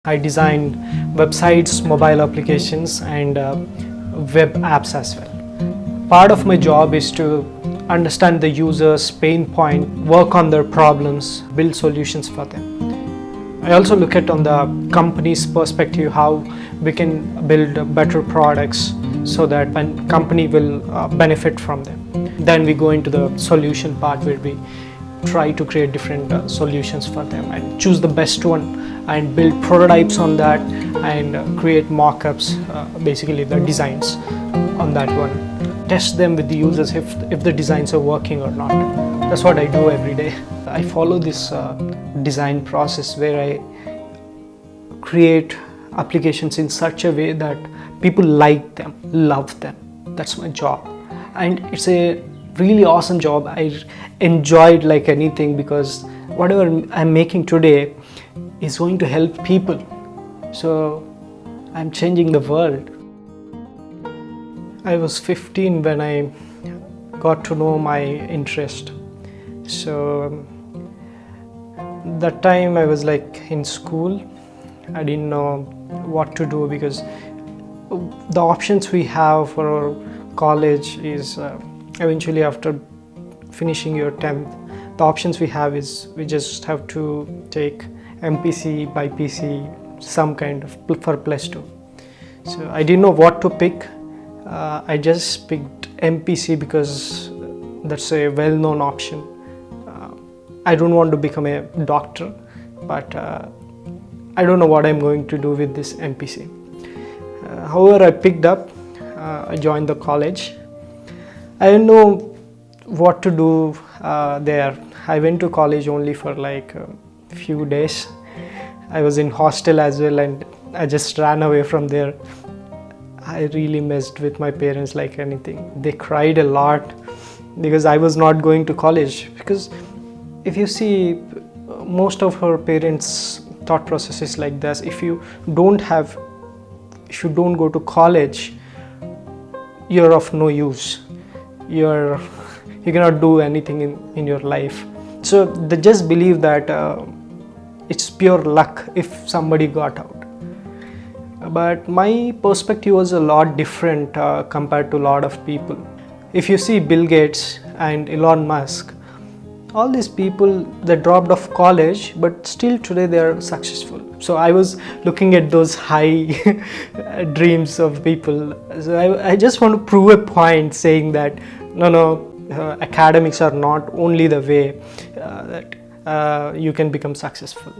I design websites, mobile applications, and web apps as well. Part of my job is to understand the user's pain point, work on their problems, build solutions for them. I also look at on the company's perspective how we can build better products so that one company will benefit from them. Then we go into the solution part where we try to create different solutions for them and choose the best one and build prototypes on that and create mock-ups, basically the designs on that one. Test them with the users if the designs are working or not. That's what I do every day. I follow this design process where I create applications in such a way that people like them, love them. That's my job. And it's a really awesome job. I enjoy it like anything because whatever I'm making today is going to help people. So I'm changing the world. I was 15 when I got to know my interest. So that time I was like in school. I didn't know what to do because the options we have for our college is eventually after finishing your 10th, the options we have is we just have to take MPC, BPC, some kind of for plus 2. So I didn't know what to pick. I just picked MPC because that's a well-known option. I don't want to become a doctor, but I don't know what I'm going to do with this MPC. However, I picked up, I joined the college. I didn't know what to do there. I went to college only for like a few days. I was in hostel as well and I just ran away from there. I really messed with my parents like anything. They cried a lot because I was not going to college. Because if you see, most of our parents' thought process is like this. If you don't go to college, you're of no use. You cannot do anything in your life. So they just believe that it's pure luck if somebody got out. But my perspective was a lot different compared to a lot of people. If you see Bill Gates and Elon Musk, all these people, they dropped off college, but still today they are successful. So I was looking at those high dreams of people. So I just want to prove a point saying that no, academics are not only the way that you can become successful.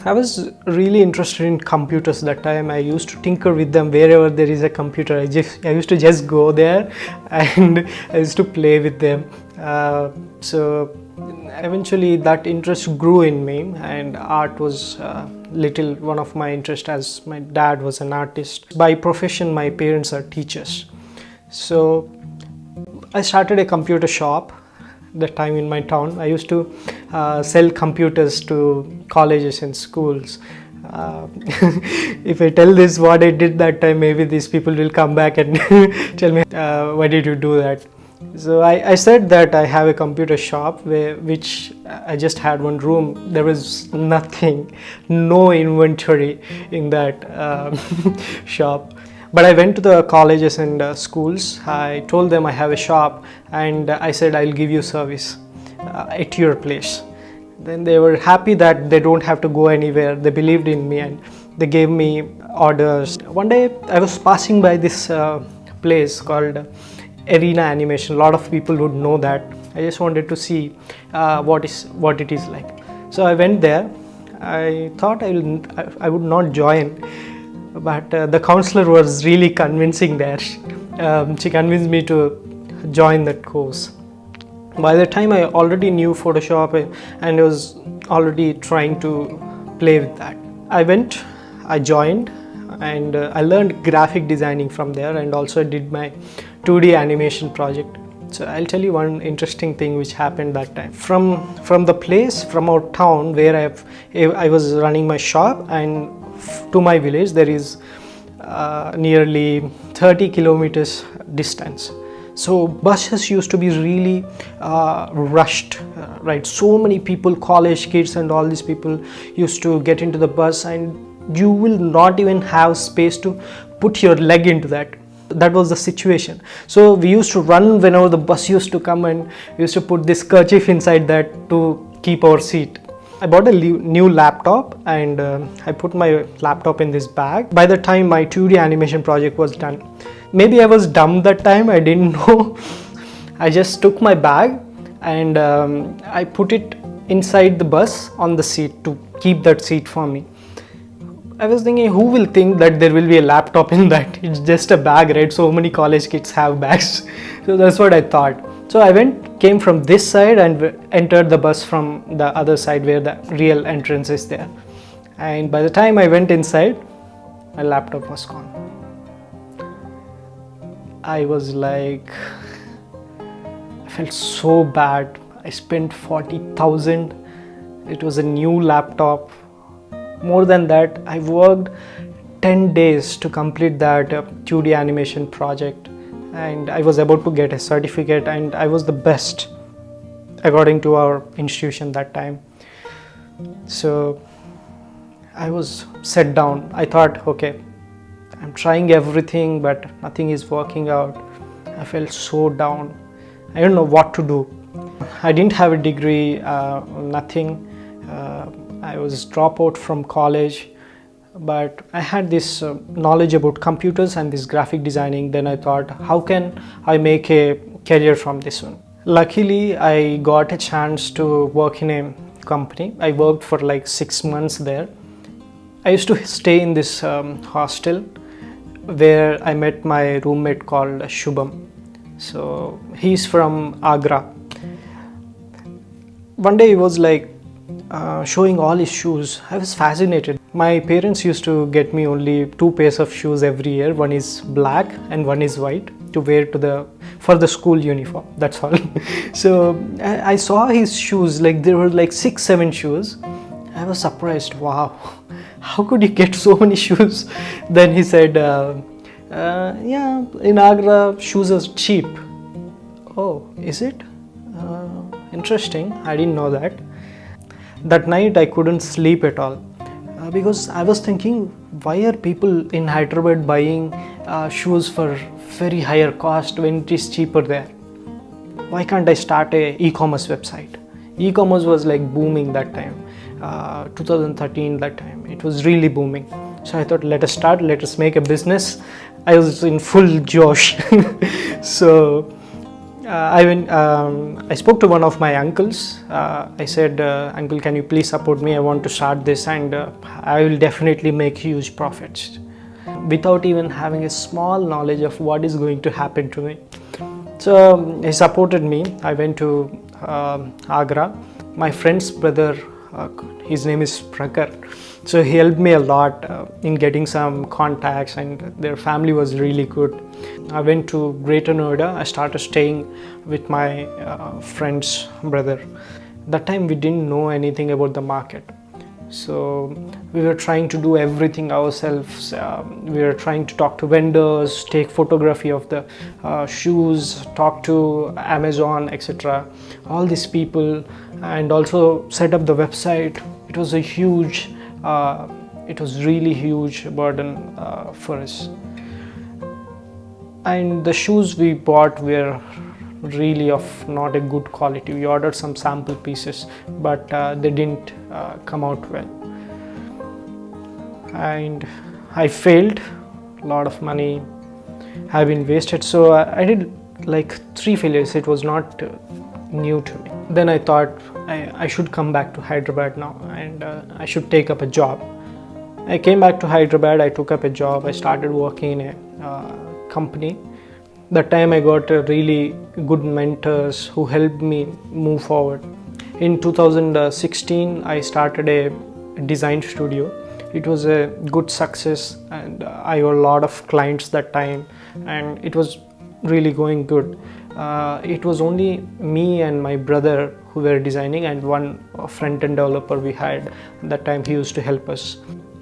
I was really interested in computers that time. I used to tinker with them wherever there is a computer. I used to just go there and I used to play with them. So eventually that interest grew in me, and art was one of my interests, as my dad was an artist. By profession, my parents are teachers. So I started a computer shop that time in my town. I used to sell computers to colleges and schools. If I tell this what I did that time, maybe these people will come back and tell me, why did you do that? So I said that I have a computer shop which I just had one room. There was nothing, no inventory in that shop. But I went to the colleges and schools. I told them I have a shop and I said I'll give you service at your place. Then they were happy that they don't have to go anywhere. They believed in me and they gave me orders. One day I was passing by this place called Arena Animation. A lot of people would know that. I just wanted to see what it is like. So I went there. I thought I would not join, but the counselor was really convincing there. She convinced me to join that course. By the time I already knew Photoshop and I was already trying to play with that. I joined and I learned graphic designing from there, and also I did my 2D animation project. So I'll tell you one interesting thing which happened that time. From the place, from our town where I was running my shop, and to my village there is nearly 30 kilometers distance. So buses used to be really rushed, right? So many people, college kids and all these people used to get into the bus, and you will not even have space to put your leg into that. That was the situation. So we used to run whenever the bus used to come, and we used to put this kerchief inside that to keep our seat. I bought a new laptop, and I put my laptop in this bag. By the time my 2D animation project was done, maybe I was dumb that time, I didn't know. I just took my bag and I put it inside the bus on the seat to keep that seat for me. I was thinking, who will think that there will be a laptop in that? It's just a bag, right? So many college kids have bags. So that's what I thought. So I came from this side and entered the bus from the other side where the real entrance is there. And by the time I went inside, my laptop was gone. I was like, I felt so bad. I spent 40,000. It was a new laptop. More than that, I worked 10 days to complete that 2D animation project, and I was about to get a certificate, and I was the best according to our institution that time. So I was set down. I thought, okay, I'm trying everything, but nothing is working out. I felt so down. I don't know what to do. I didn't have a degree, nothing. I was dropout from college, but I had this knowledge about computers and this graphic designing. Then I thought, how can I make a career from this one? Luckily, I got a chance to work in a company. I worked for like 6 months there. I used to stay in this hostel where I met my roommate called Shubham. So he's from Agra. One day he was like showing all his shoes. I was fascinated. My parents used to get me only 2 pairs of shoes every year. One is black and one is white to wear for the school uniform. That's all. So I saw his shoes, like there were like 6-7 shoes. I was surprised. Wow, how could you get so many shoes? Then he said, yeah, in Agra shoes are cheap. Oh, is it? Interesting. I didn't know that. That night I couldn't sleep at all because I was thinking, why are people in Hyderabad buying shoes for very higher cost when it is cheaper there? Why can't I start a e-commerce website? E-commerce was like booming that time, 2013 that time. It was really booming. So I thought, let us make a business. I was in full Josh. So I spoke to one of my uncles. I said, uncle, can you please support me? I want to start this, and I will definitely make huge profits. Without even having a small knowledge of what is going to happen to me. So he supported me. I went to Agra. My friend's brother, his name is Prakar. So he helped me a lot in getting some contacts, and their family was really good. I went to Greater Noida. I started staying with my friend's brother. That time we didn't know anything about the market. So we were trying to do everything ourselves. We were trying to talk to vendors, take photography of the shoes, talk to Amazon, etc. All these people, and also set up the website. It was a huge, it was really huge burden for us. And the shoes we bought were really of not a good quality. We ordered some sample pieces, but they didn't come out well. And I failed. A lot of money have been wasted. So I did like 3 failures. It was not new to me. Then I thought I should come back to Hyderabad now, and I should take up a job. I came back to Hyderabad. I took up a job. I started working in a company. That time I got really good mentors who helped me move forward. In 2016, I started a design studio. It was a good success, and I got a lot of clients that time, and it was really going good. It was only me and my brother who were designing, and one front-end developer we hired. That time he used to help us.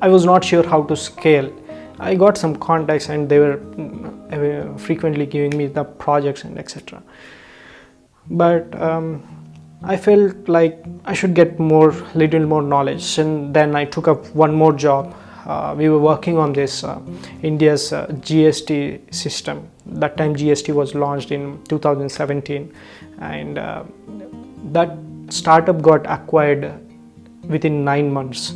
I was not sure how to scale. I got some contacts, and they were frequently giving me the projects and etc. But I felt like I should get little more knowledge, and then I took up one more job we were working on this India's GST system. That time GST was launched in 2017, and that startup got acquired within 9 months.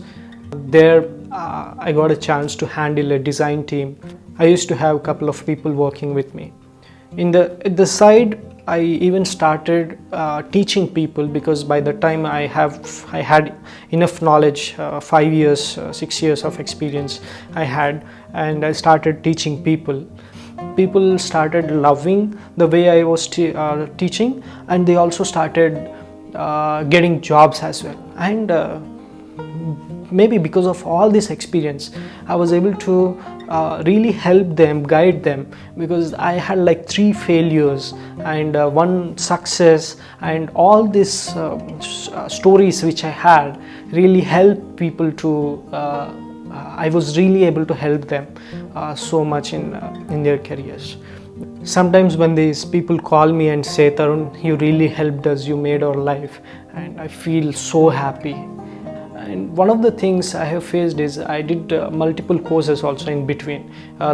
There I got a chance to handle a design team. I used to have a couple of people working with me. At the side, I even started teaching people, because by the time I had enough knowledge, 5 years, 6 years of experience I had, and I started teaching people. People started loving the way I was teaching, and they also started getting jobs as well. And maybe because of all this experience, I was able to really help them, guide them, because I had like 3 failures and 1 success, and all these stories which I had really helped people to I was really able to help them so much in their careers. Sometimes when these people call me and say, "Tharun, you really helped us, you made our life," and I feel so happy. And one of the things I have faced is I did multiple courses also in between,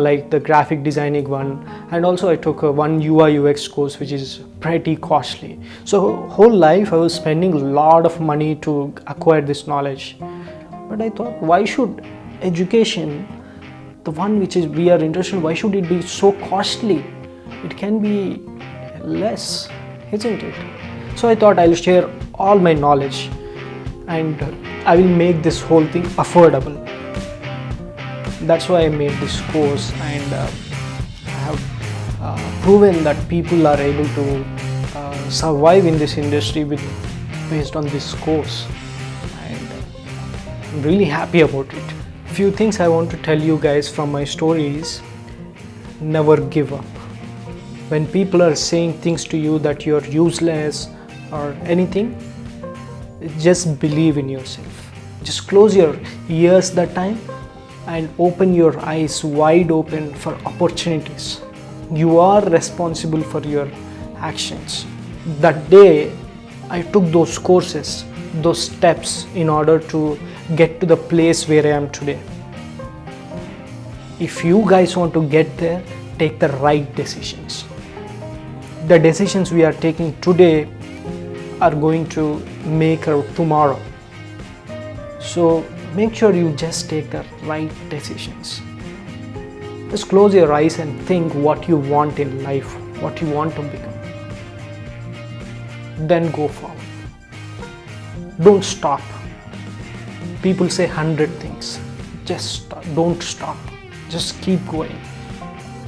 like the graphic designing one, and also I took one UI UX course, which is pretty costly. So whole life I was spending a lot of money to acquire this knowledge. But I thought, why should education, the one which is we are interested in, why should it be so costly? It can be less, isn't it? So I thought I'll share all my knowledge, and I will make this whole thing affordable. That's why I made this course, and I have proven that people are able to survive in this industry based on this course, and I'm really happy about it. Few things I want to tell you guys from my story is, never give up. When people are saying things to you that you're useless or anything, just believe in yourself. Just close your ears that time and open your eyes wide open for opportunities. You are responsible for your actions. That day I took those courses, those steps in order to get to the place where I am today. If you guys want to get there, take the right decisions. The decisions we are taking today are going to make our tomorrow. So make sure you just take the right decisions. Just close your eyes and think what you want in life, what you want to become. Then go forward. Don't stop. People say 100 things. Don't stop. Just keep going.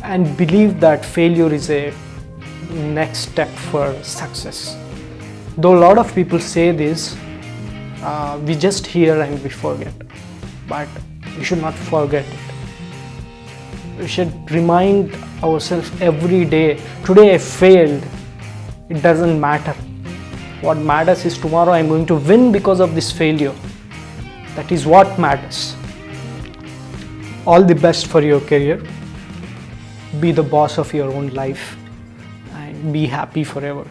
And believe that failure is a next step for success. Though a lot of people say this, we just hear and we forget. But we should not forget it. We should remind ourselves every day, today I failed. It doesn't matter. What matters is tomorrow I'm going to win because of this failure. That is what matters. All the best for your career. Be the boss of your own life and be happy forever.